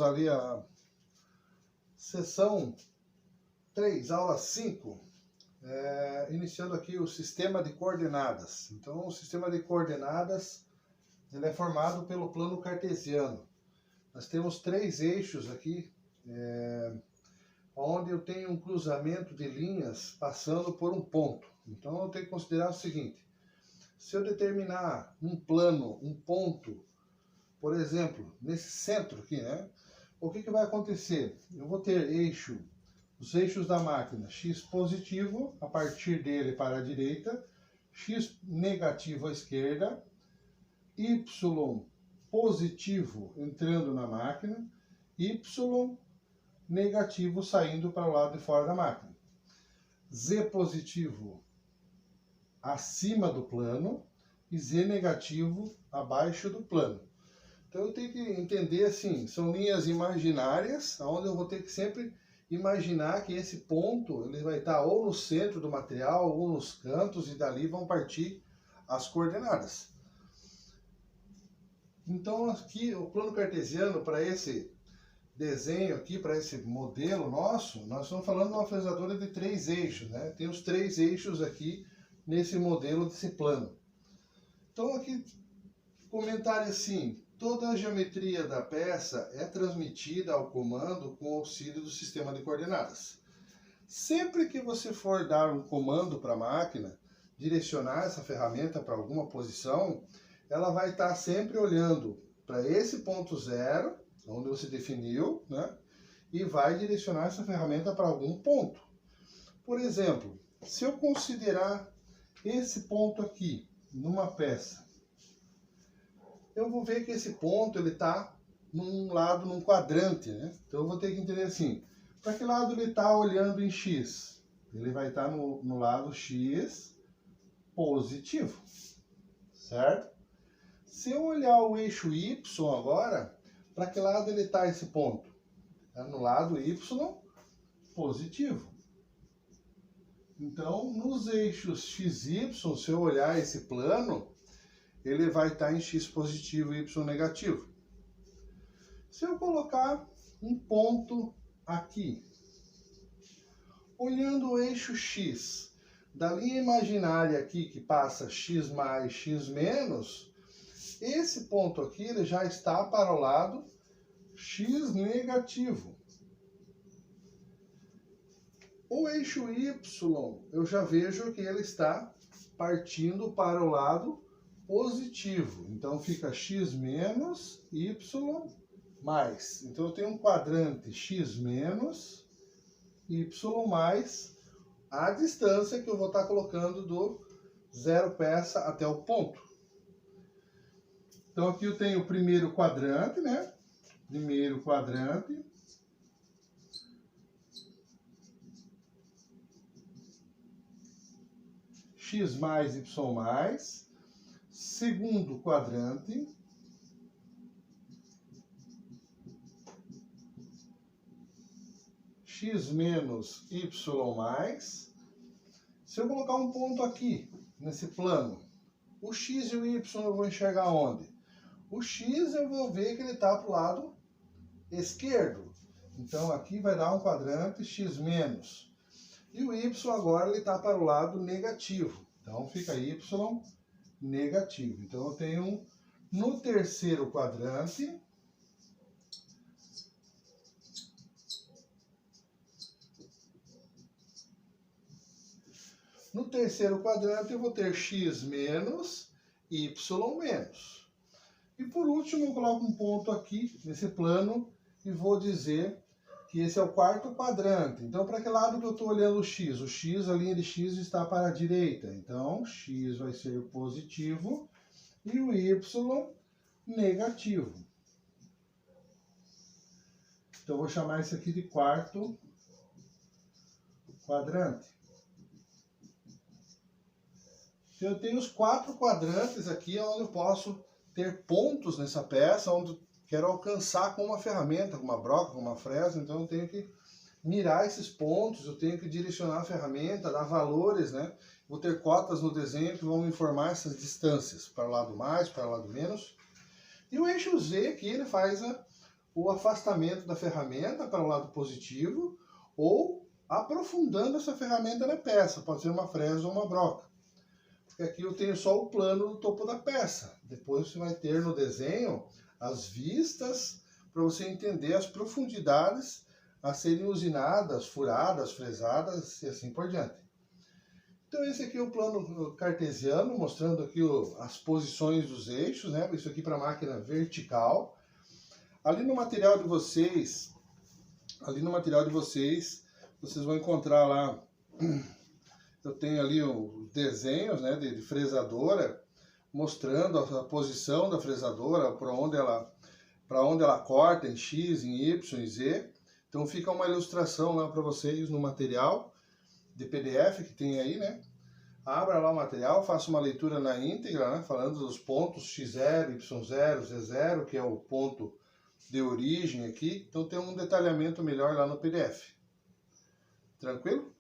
temos ali a seção 3, aula 5, iniciando aqui o sistema de coordenadas. Então, o sistema de coordenadas ele é formado pelo plano cartesiano. Nós temos 3 eixos aqui, onde eu tenho um cruzamento de linhas passando por um ponto. Então, eu tenho que considerar o seguinte: se eu determinar um plano, um ponto, por exemplo, nesse centro aqui, né? O que vai acontecer? Eu vou ter os eixos da máquina, x positivo, a partir dele para a direita, x negativo à esquerda, y positivo entrando na máquina, y negativo saindo para o lado de fora da máquina. Z positivo acima do plano e Z negativo abaixo do plano. Então eu tenho que entender assim, são linhas imaginárias, onde eu vou ter que sempre imaginar que esse ponto ele vai estar ou no centro do material ou nos cantos, e dali vão partir as coordenadas. Então aqui o plano cartesiano, para esse desenho aqui, para esse modelo nosso, nós estamos falando de uma fresadora de 3 eixos, né? Tem os 3 eixos aqui nesse modelo desse plano. Então aqui, comentário assim: toda a geometria da peça é transmitida ao comando com auxílio do sistema de coordenadas. Sempre que você for dar um comando para a máquina, direcionar essa ferramenta para alguma posição, ela vai estar sempre olhando para esse ponto zero, onde você definiu, né? E vai direcionar essa ferramenta para algum ponto. Por exemplo, se eu considerar esse ponto aqui numa peça, eu vou ver que esse ponto ele está num lado, num quadrante, né? Então eu vou ter que entender assim: para que lado ele está olhando em x? Ele vai estar no lado x positivo, certo? Se eu olhar o eixo y agora, para que lado ele está esse ponto? É no lado y positivo. Então, nos eixos x, y, se eu olhar esse plano, ele vai estar em x positivo e y negativo. Se eu colocar um ponto aqui, olhando o eixo x, da linha imaginária aqui que passa x mais, x menos, esse ponto aqui ele já está para o lado x negativo. O eixo y, eu já vejo que ele está partindo para o lado positivo. Então fica x menos, y mais. Então eu tenho um quadrante x menos, y mais, a distância que eu vou estar colocando do zero peça até o ponto. Então aqui eu tenho o primeiro quadrante, né? Primeiro quadrante. X mais, Y mais. Segundo quadrante. X menos, Y mais. Se eu colocar um ponto aqui, nesse plano, o X e o Y eu vou enxergar onde? O X eu vou ver que ele está para o lado esquerdo. Então aqui vai dar um quadrante X menos. E o Y agora ele está para o lado negativo. Então fica Y negativo. Então eu tenho no terceiro quadrante eu vou ter x menos, y menos. E por último eu coloco um ponto aqui nesse plano e vou dizer que esse é o quarto quadrante. Então para que lado que eu estou olhando o x? O x, a linha de x está para a direita. Então x vai ser positivo e o y negativo. Então eu vou chamar isso aqui de quarto quadrante. Eu tenho os 4 quadrantes aqui, onde eu posso ter pontos nessa peça, onde eu quero alcançar com uma ferramenta, com uma broca, com uma fresa. Então eu tenho que mirar esses pontos, eu tenho que direcionar a ferramenta, dar valores, né? Vou ter cotas no desenho que vão me informar essas distâncias, para o lado mais, para o lado menos. E o eixo Z aqui, ele faz o afastamento da ferramenta para o lado positivo ou aprofundando essa ferramenta na peça, pode ser uma fresa ou uma broca. Porque aqui eu tenho só o plano do topo da peça. Depois você vai ter no desenho as vistas para você entender as profundidades a serem usinadas, furadas, fresadas e assim por diante. Então esse aqui é o plano cartesiano, mostrando aqui as posições dos eixos, né? Isso aqui para a máquina vertical. Ali no material de vocês, vocês vão encontrar lá, eu tenho ali os desenhos, né, de fresadora, mostrando a posição da fresadora, para onde ela corta em X, em Y e Z. Então fica uma ilustração lá para vocês no material de PDF que tem aí, né? Abra lá o material, faça uma leitura na íntegra, né? Falando dos pontos X0, Y0, Z0, que é o ponto de origem aqui. Então tem um detalhamento melhor lá no PDF. Tranquilo?